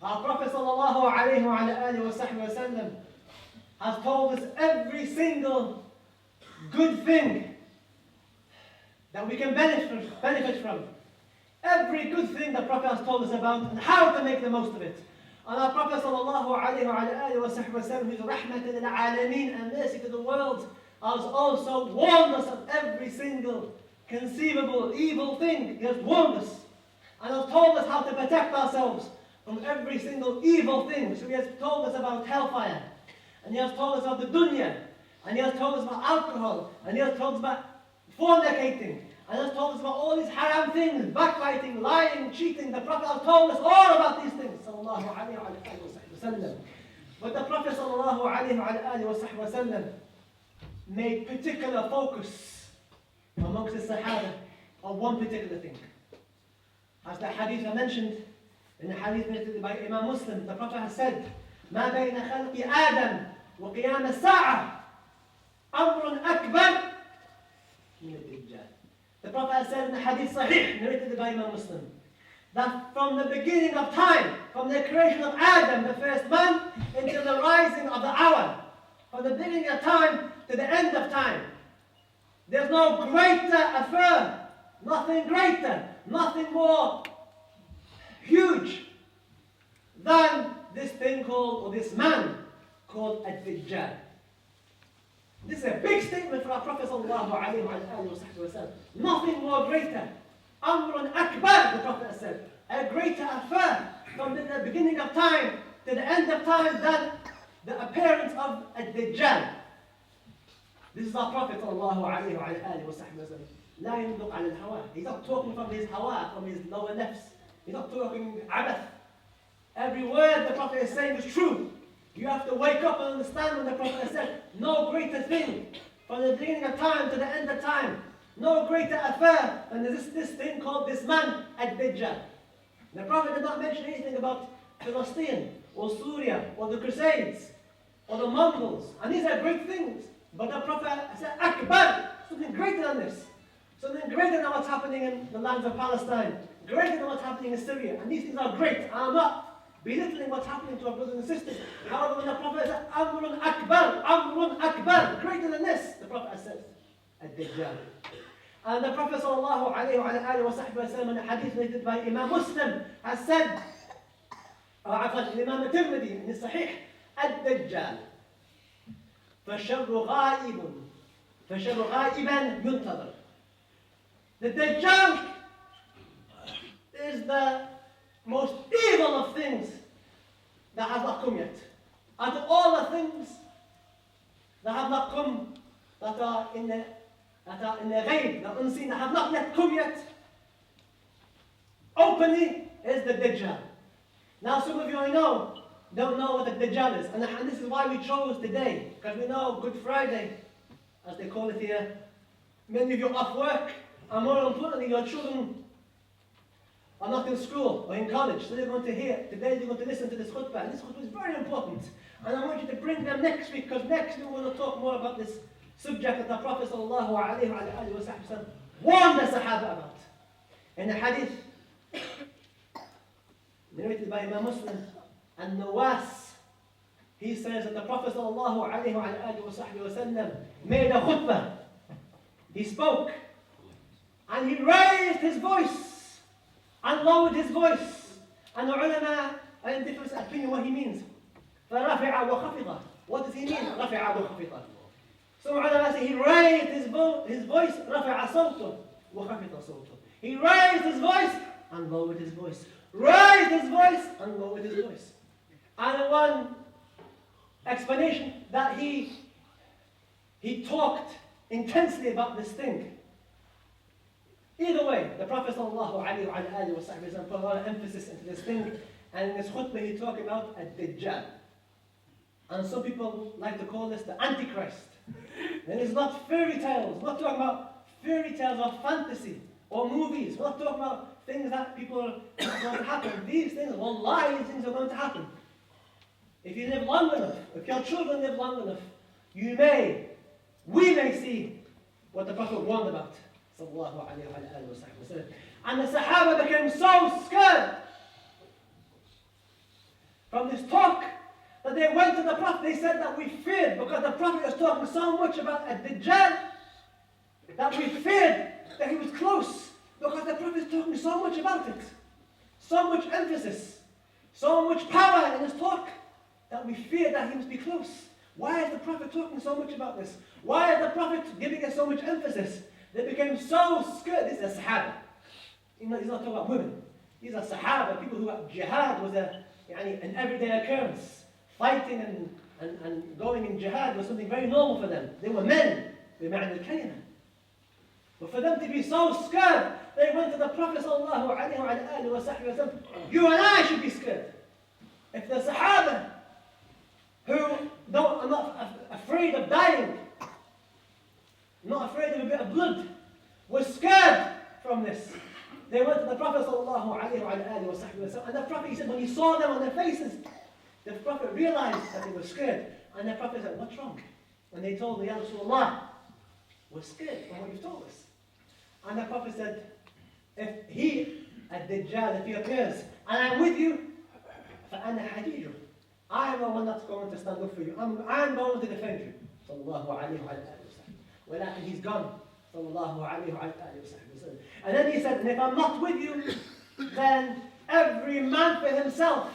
Our Prophet sallallahu alayhi wa sallam has told us every single good thing that we can benefit from. Every good thing the Prophet has told us about and how to make the most of it. And our Prophet sallallahu alayhi wa sallam, who is rahmatan lil alameen and mercy to the world, has also warned us of every single conceivable evil thing. He has warned us and has told us how to protect ourselves from every single evil thing. So he has told us about hellfire, and he has told us about the dunya, and he has told us about alcohol, and he has told us about fornicating, and he has told us about all these haram things, backbiting, lying, cheating. The Prophet has told us all about these things, sallallahu alayhi wa sallam. But the Prophet sallallahu alayhi wa sallam made particular focus amongst the Sahaba on one particular thing. As the hadith I mentioned, in the hadith narrated by Imam Muslim, the Prophet has said, ما بين خلق آدم وقيام الساعة أمر أكبر من الدجال. The Prophet has said in the hadith Sahih, narrated by Imam Muslim, that from the beginning of time, from the creation of Adam, the first man, until the rising of the hour, from the beginning of time to the end of time, there's no greater affair, nothing greater, nothing more huge than this thing called, or this man called Dajjal. This is a big statement for our Prophet sallallahu alayhi wa sallam. Nothing more greater. Amrun akbar, the Prophet has said. A greater affair from the beginning of time to the end of time than the appearance of Dajjal. This is our Prophet sallallahu alayhi wa sallam. لا ينطق عن الهوى. He's not talking from his hawa, from his lower nafs. He's not talking abath. Every word the Prophet is saying is true. You have to wake up and understand when the Prophet has said, no greater thing from the beginning of time to the end of time. No greater affair than this thing called this man, Dajjal. The Prophet did not mention anything about Palestine or Syria or the Crusades or the Mongols. And these are great things. But the Prophet said, Akbar, something greater than this. Something greater than what's happening in the lands of Palestine. Greater than what's happening in Syria. And these things are great. I'm not belittling what's happening to our brothers and sisters. However, when the Prophet said, Amrun Akbar, greater than this, the Prophet has said, Ad-Dajjal. And the Prophet sallallahu alayhi wa sallam, in a hadith related by Imam Muslim, has said, Imam al-Tirmidhi, in his Sahih, Ad-Dajjal. فَشَرُّ غَائِبًا يُنْتَظَرُ. The Dajjal is the most evil of things that has not come yet. Out of all the things that have not come, that are in the ghaib, the unseen, that have not yet come yet, openly is the Dajjal. Now some of you I know don't know what the Dajjal is, and this is why we chose today, because we know Good Friday, as they call it here, many of you are off work, and more importantly, your children are not in school or in college, so they're going to hear, today they're going to listen to this khutbah, and this khutbah is very important, and I want you to bring them next week, because next week we're going to talk more about this subject that the Prophet sallallahu alayhi wa sallam warned the Sahaba about. In the hadith, narrated by Imam Muslim, and Nawas, he says that the Prophet sallallahu alayhi wa sallam made a khutbah. He spoke, and he raised his voice, and lowered his voice. And the ulama are in different opinion what he means. فَرَفِعَ وَخَفِضَ. What does he mean? رَفِعَ وَخَفِضَ. Some ulama say he raised his voice, رَفِعَ صَوْتُهُ وَخَفِضَ صَوْتُهُ. He raised his voice and lowered his voice. Raised his voice and lowered his voice. And one explanation that he talked intensely about this thing. Either way, the Prophet sallallahu alayhi wa sallam put a lot of emphasis into this thing, and in this khutbah he talked about a Dajjal. And some people like to call this the Antichrist. And it's not fairy tales. We're not talking about fairy tales or fantasy or movies. We're not talking about things that people are going to happen. These things, wallahi, these things are going to happen. If you live long enough, if your children live long enough, we may see what the Prophet warned about. Sallallahu alayhi wa sallam. And the Sahaba became so scared from this talk, that they went to the Prophet. They said that we feared, because the Prophet was talking so much about a Dajjal, that we feared that he was close, because the Prophet is talking so much about it. So much emphasis, so much power in his talk, that we feared that he must be close. Why is the Prophet talking so much about this? Why is the Prophet giving us so much emphasis? They became so scared. This is a Sahaba. He's not talking about women. These are Sahaba, people who jihad was an everyday occurrence. Fighting and going in jihad was something very normal for them. They were men, بمعنى الكلمة. But for them to be so scared, they went to the Prophet sallallahu alaihi wasallam. You and I should be scared. If the Sahaba, who are not afraid of dying, not afraid of a bit of blood, were scared from this, they went to the Prophet sallallahu alaihi wasallam. And the Prophet, he said, when he saw them on their faces, the Prophet realized that they were scared. And the Prophet said, what's wrong? And they told him, Ya Rasulullah, we're scared from what you've told us. And the Prophet said, if he, Dajjal, if he appears, and I'm with you, فَأَنَا حَجِيجٌ, I am the one that's going to stand up for you. I'm going to defend you. Sallallahu alayhi wa sallam. وَلَكِنْ he's gone. Sallallahu alayhi wa sallam. And then he said, and if I'm not with you, then every man for himself.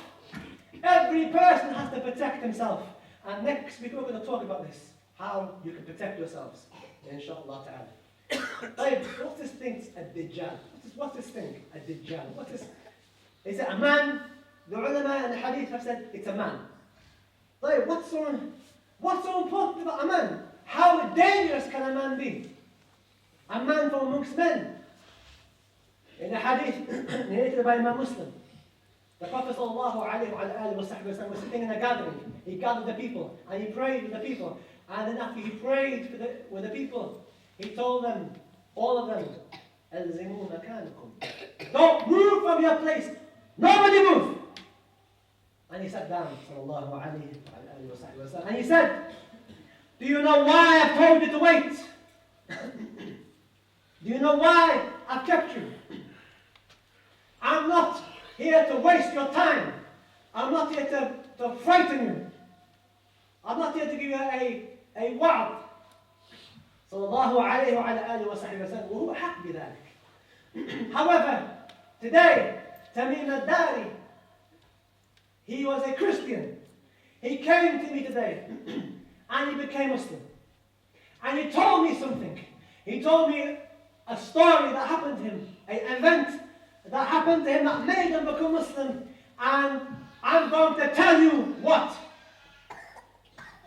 Every person has to protect himself. And next week we're going to talk about this. How you can protect yourselves. Inshallah ta'ala. What's this thing? A Dajjal. What's this thing? A Dajjal. What's this? Is it a man? The ulama and the hadith have said it's a man. What's so important about a man? How dangerous can a man be? A man from amongst men. In the hadith narrated by Imam Muslim, the Prophet ﷺ was sitting in a gathering. He gathered the people and he prayed with the people. And then after he prayed with the people, he told them, all of them, "Alzimu makanakum." Don't move from your place. Nobody move. And he sat down, sallallahu alayhi wa sallam, and he said, do you know why I've told you to wait? Do you know why I've kept you? I'm not here to waste your time. I'm not here to frighten you. I'm not here to give you a wa'd. Sallallahu alayhi wa sallam, وهو حق بذلك. However, today, Tamim al-Dari, he was a Christian. He came to me today and he became Muslim. And he told me something. He told me a story that happened to him, an event that happened to him that made him become Muslim. And I'm going to tell you what.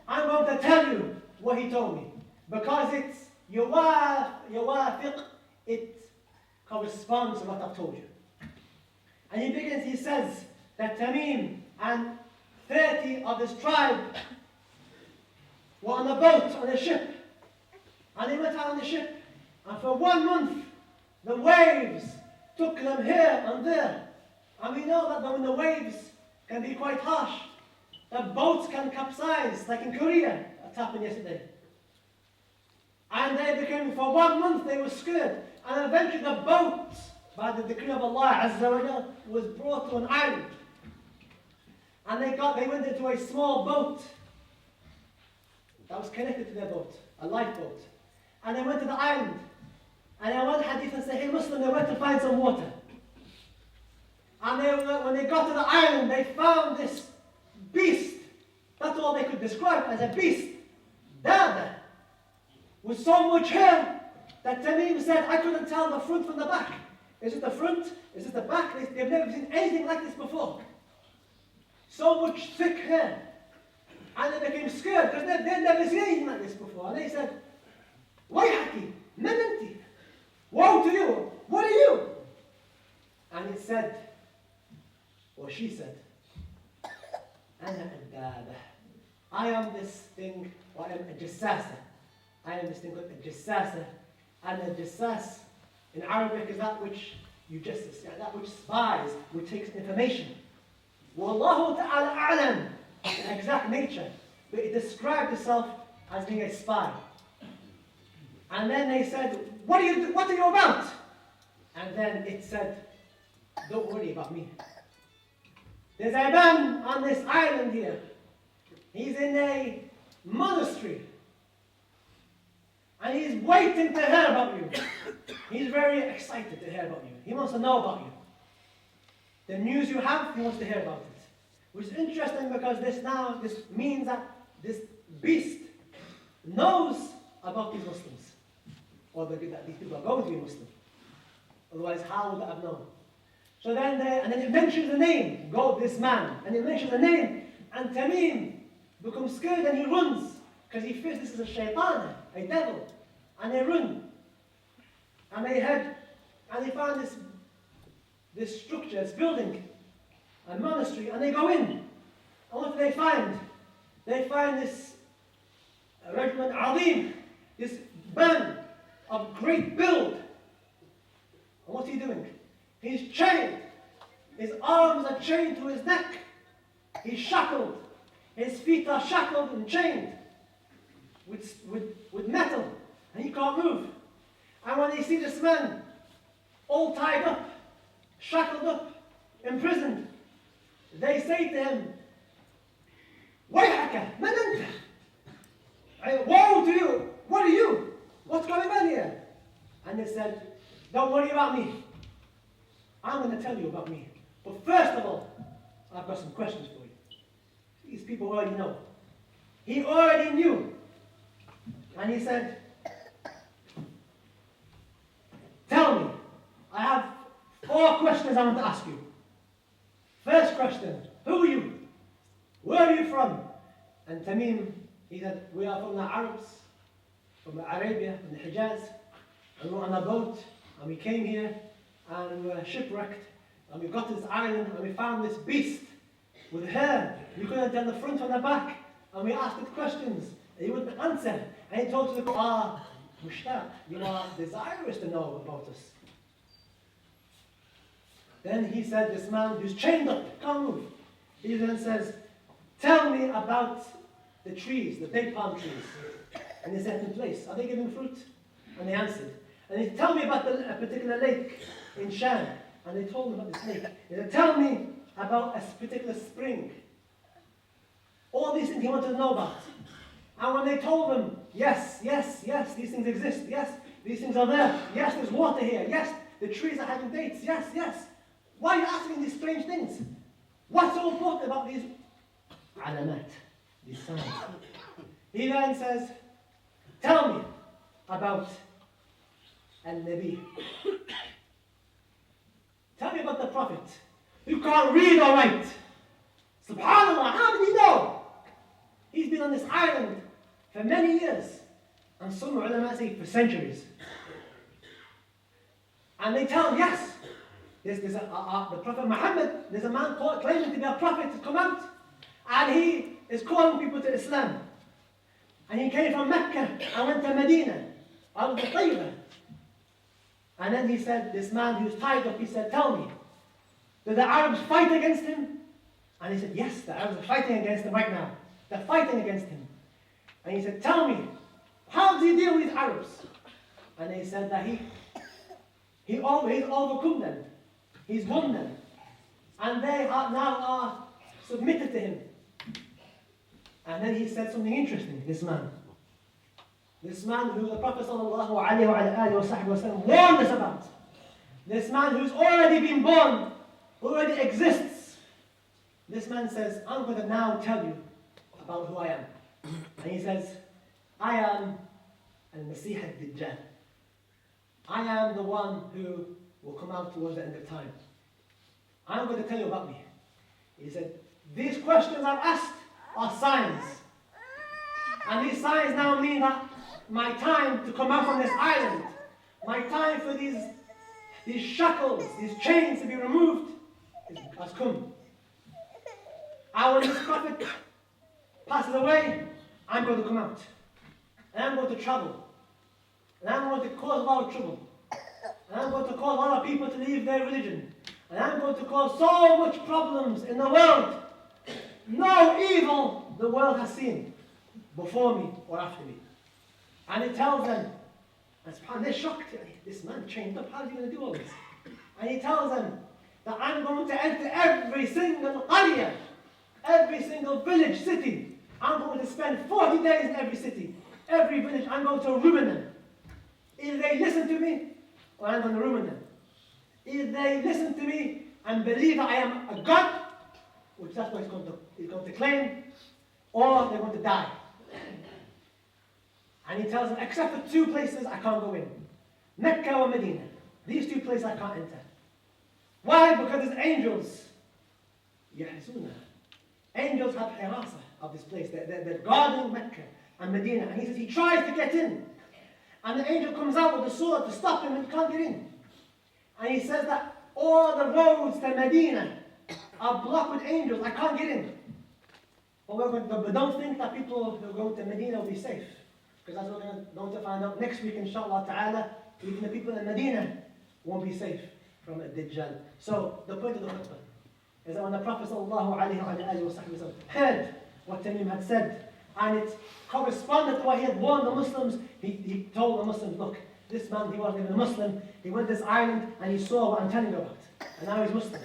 I'm going to tell you what he told me. Because it's yuwafiq, it corresponds to what I've told you. And he begins, he says that Tamim and 30 of his tribe were on a boat, on a ship. And they went out on the ship. And for 1 month, the waves took them here and there. And we know that when the waves can be quite harsh, the boats can capsize, like in Korea. That happened yesterday. And they became, for 1 month, they were scared. And eventually the boat, by the decree of Allah Azza wa Jal, was brought to an island. And they went into a small boat that was connected to their boat, a lifeboat. And they went to the island. And in one hadith in Sahih Muslim, they went to find some water. And when they got to the island, they found this beast. That's all they could describe as a beast. Dada. With so much hair that Tamim said, I couldn't tell the front from the back. Is it the front? Is it the back? They've never seen anything like this before. So much thick hair. And they became scared because they'd never seen anything like this before. And they said, Wayhaki, Menanti, woe to you, what are you? And it said, or she said, I am this thing, or I am a jassasa. I am this thing called a jassasa. And a jassas in Arabic is that which you justice, that which spies, which takes information. Wallahu ta'ala a'lam, the exact nature. But it described itself as being a spy. And then they said, what are you about? And then it said, don't worry about me. There's a man on this island here. He's in a monastery. And he's waiting to hear about you. He's very excited to hear about you. He wants to know about you. The news you have, he wants to hear about it. Which is interesting because this means that this beast knows about these Muslims. Or that these people are going to be Muslim. Otherwise, how would they have known? So then, and then it mentions the name, this man. And it mentions the name. And Tamim becomes scared and he runs. Because he fears this is a shaitan, a devil. And they run. And they head, and they find this structure, this building, a monastery, and they go in. And what do they find? They find this regiment Azim, this man of great build. And what's he doing? He's chained. His arms are chained to his neck. He's shackled. His feet are shackled and chained with metal. And he can't move. And when they see this man all tied up, shackled up, imprisoned, they say to him, Wayhaka, man anta? Woe to you! What are you? What's going on here? And they said, don't worry about me. I'm going to tell you about me. But first of all, I've got some questions for you. These people already know. He already knew. And he said, tell me, I have 4 questions I want to ask you. First question, who are you? Where are you from? And Tamim, he said, we are from the Arabs, from Arabia, from the Hijaz, and we're on a boat, and we came here, and we were shipwrecked, and we got to this island, and we found this beast with hair. We couldn't tell the front from the back, and we asked it questions, and he wouldn't answer. And he told us, Mushtaq, you are desirous to know about us. Then he said, this man who's chained up, can't move. He then says, tell me about the trees, the date palm trees. And they set in place. Are they giving fruit? And they answered. And he said, tell me about a particular lake in Sham. And they told him about this lake. He said, tell me about a particular spring. All these things he wanted to know about. And when they told him, yes, these things exist. Yes, these things are there. Yes, there's water here. Yes, the trees are having dates. Yes. Why are you asking these strange things? What's so important about these alamat, these signs? He then says, tell me about Al-Nabi. Tell me about the Prophet who can't read or write. Subhanallah, how did he know? He's been on this island for many years. And some ulama say for centuries. And they tell him, yes, there's the Prophet Muhammad, there's a man claiming to be a prophet to come out. And he is calling people to Islam. And he came from Mecca and went to Medina, out of the Tayyibah. And then he said, this man who's tied up, he said, tell me, do the Arabs fight against him? And he said, yes, the Arabs are fighting against him right now. They're fighting against him. And he said, tell me, how does he deal with these Arabs? And he said that he's overcome them. He's won them. And they now are submitted to him. And then he said something interesting, this man. This man who the Prophet ﷺ warned us about. This man who's already been born, already exists. This man says, I'm going to now tell you about who I am. And he says, I am Al-Masih al-Dajjal. I am the one who will come out towards the end of time. I'm going to tell you about me. He said, these questions I've asked are signs. And these signs now mean that my time to come out from this island, my time for these shackles, these chains to be removed, has come. And when this prophet passes away, I'm going to come out. And I'm going to travel. And I'm going to cause a lot of trouble. And I'm going to cause a lot of people to leave their religion. And I'm going to cause so much problems in the world. No evil the world has seen before me or after me. And it tells them, and they're shocked. This man chained up, how is he going to do all this? And he tells them, that I'm going to enter every single qaryah, every single village, city. I'm going to spend 40 days in every city, every village. I'm going to ruin them. Either they listen to me, or I'm going to ruin them. Either they listen to me and believe that I am a God, which that's what he's going to claim, or they're going to die. And he tells them, except for 2 places I can't go in. Mecca or Medina. These 2 places I can't enter. Why? Because there's angels. Yahzuna. Angels have hirasa of this place. They're guarding Mecca and Medina. And he says he tries to get in. And the angel comes out with a sword to stop him and he can't get in. And he says that all the roads to Medina are blocked with angels. I can't get in. But don't think that people who are going to Medina will be safe. Because as we're going to find out next week, inshallah ta'ala, even the people in Medina won't be safe from a Dajjal. So the point of the khutbah is that when the Prophet sallallahu alayhi wa sallam heard what Tamim had said, and it corresponded to what he had warned the Muslims, he told the Muslims, look, this man, he wasn't even a Muslim, he went to this island and he saw what I'm telling you about. And now he's Muslim.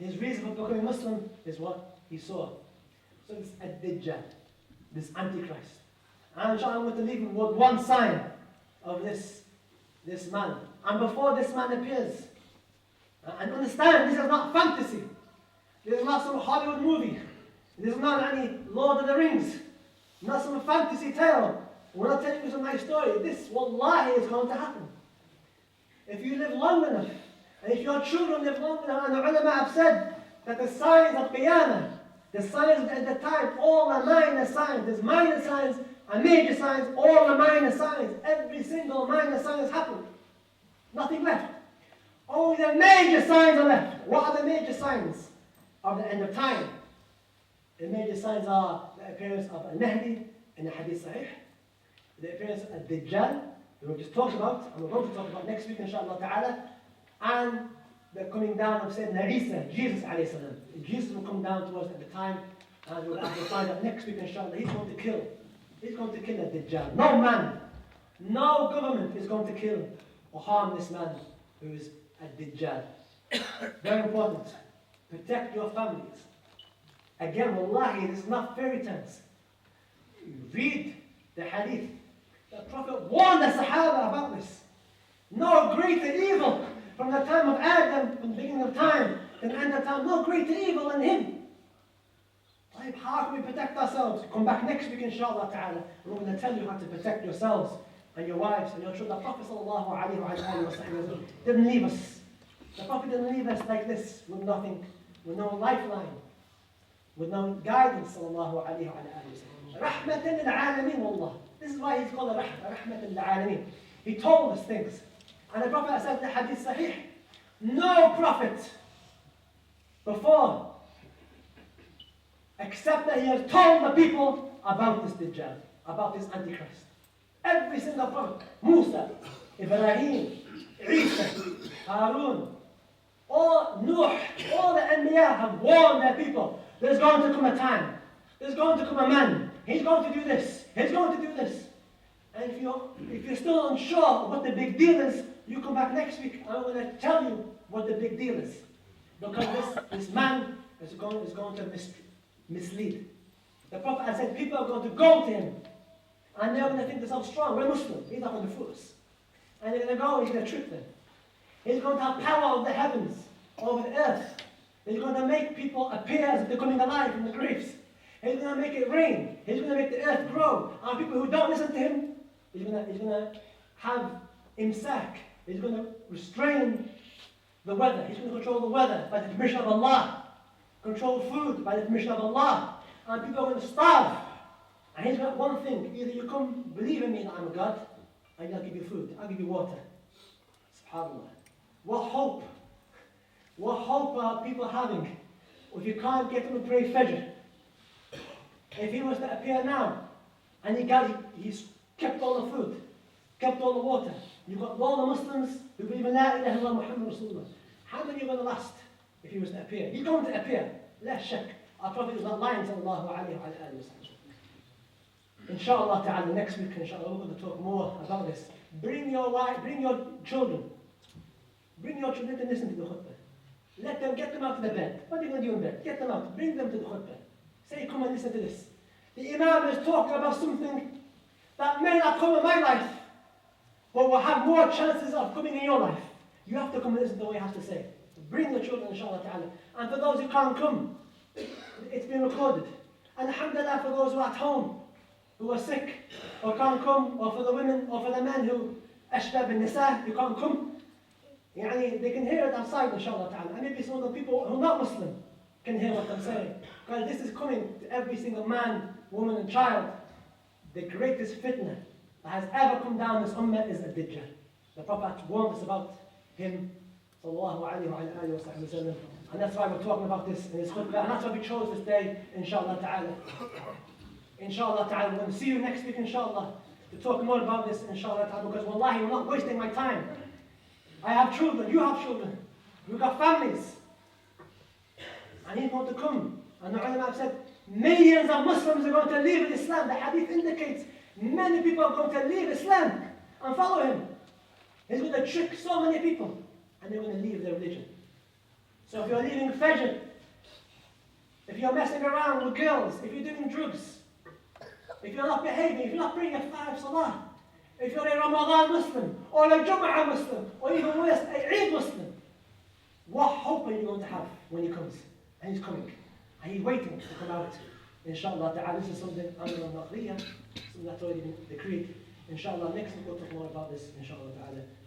His reason for becoming Muslim is what he saw. So it's a Dajjal, this Antichrist. And inshallah, I'm going to leave him with one sign of this man. And before this man appears, and understand, this is not fantasy. This is not some Hollywood movie. This is not any Lord of the Rings. Not some fantasy tale. We're not telling you some nice story. This, wallahi, is going to happen. If you live long enough, and if your children live long enough, and the ulama have said that the signs of Qiyamah, the signs at the time, all are minor signs. There's minor signs and major signs, all are minor signs. Every single minor sign has happened. Nothing left. Only the major signs are left. What are the major signs of the end of time? The major signs are the appearance of Al-Mahdi in the Hadith Sahih, the appearance of Dajjal, that we just talked about, and we're going to talk about next week, inshallah ta'ala, and the coming down of Sayyidina Isa, Jesus alayhi salam. Jesus will come down to us at the time, and we'll find out next week, inshallah, he's going to kill a Dajjal. No man, no government is going to kill or harm this man who is a Dajjal. Very important. Protect your families. Again, wallahi, this is not fairy tales. Read the hadith. The Prophet warned the Sahaba about this. No greater evil from the time of Adam, from the beginning of time, to the end of time. No greater evil than him. How can we protect ourselves? Come back next week, inshallah ta'ala. And we're going to tell you how to protect yourselves and your wives and your children. The Prophet sallallahu alayhi wa sallam didn't leave us. The Prophet didn't leave us like this, with nothing, with no lifeline, with no guidance, sallallahu alayhi wa sallam. Rahmatan lil-alameen, wallah. This is why he's called Rahmatan lil-alameen. He told us things. And the Prophet said in the Hadith Sahih, no prophet before, except that he has told the people about this Dajjal, about this Antichrist. Every single prophet, Musa, Ibrahim, Isa, Harun, all Nuh, all the Anbiya have warned their people. There's going to come a time. There's going to come a man. He's going to do this. He's going to do this. And if you're still unsure of what the big deal is, you come back next week and I'm going to tell you what the big deal is. Because this man is going to mislead. The Prophet has said people are going to go to him and they're going to think themselves strong. We're Muslim. He's not going to fool us. And they're going to go and he's going to trick them. He's going to have power over the heavens, over the earth. He's going to make people appear as if they're coming alive from the graves. He's going to make it rain. He's going to make the earth grow. And people who don't listen to him, he's going to have imsak. He's going to restrain the weather. He's going to control the weather by the permission of Allah. Control food by the permission of Allah. And people are going to starve. And he's got one thing. Either you come believe in me that I'm a God, and I'll give you food. I'll give you water. SubhanAllah. What hope? What hope are people having if you can't get them to pray Fajr? If he was to appear now, and he's kept all the food, kept all the water, you've got all the Muslims who believe in La ilaha illallah Muhammad Rasulullah. How many are going to last if he was to appear? He's going to appear. La shak. Our Prophet was not lying, sallallahu alayhi wa sallam. Inshallah ta'ala, next week, inshallah, we're going to talk more about this. Bring your wife, bring your children. Bring your children to listen to the khutbah. Let them, get them out of the bed. What are you going to do in bed? Get them out. Bring them to the khutbah. Say, come and listen to this. The Imam is talking about something that may not come in my life, but will have more chances of coming in your life. You have to come and listen to what he has to say. Bring the children, inshallah ta'ala. And for those who can't come, it's been recorded. And alhamdulillah, for those who are at home, who are sick, or can't come, or for the women, or for the men who, ashbab and nisa, who can't come, they can hear it outside, inshallah ta'ala. And maybe some of the people who are not Muslim can hear what I'm saying. Because this is coming to every single man, woman, and child. The greatest fitna that has ever come down this ummah is a Dajjal. The Prophet warned us about him, sallallahu alayhi wa sallam. And that's why we're talking about this in his khutbah. And that's why we chose this day, inshallah ta'ala. Inshallah ta'ala. We're going to see you next week, inshallah, to talk more about this, inshallah ta'ala. Because wallahi, I'm not wasting my time. I have children, you have children. We've got families. I need more to come. And the ulama have said, millions of Muslims are going to leave Islam. The hadith indicates many people are going to leave Islam and follow him. He's going to trick so many people. And they're going to leave their religion. So if you're leaving Fajr, if you're messing around with girls, if you're doing drugs, if you're not behaving, if you're not praying a 5 salah, if you're a Ramadan Muslim, or a Jum'ah Muslim, or even worse, a Eid Muslim, what hope are you going to have when he comes? And he's coming. And he's waiting to come out. Inshallah ta'ala, this is something something that's already been decreed. Inshallah, next week we'll talk more about this, inshallah ta'ala.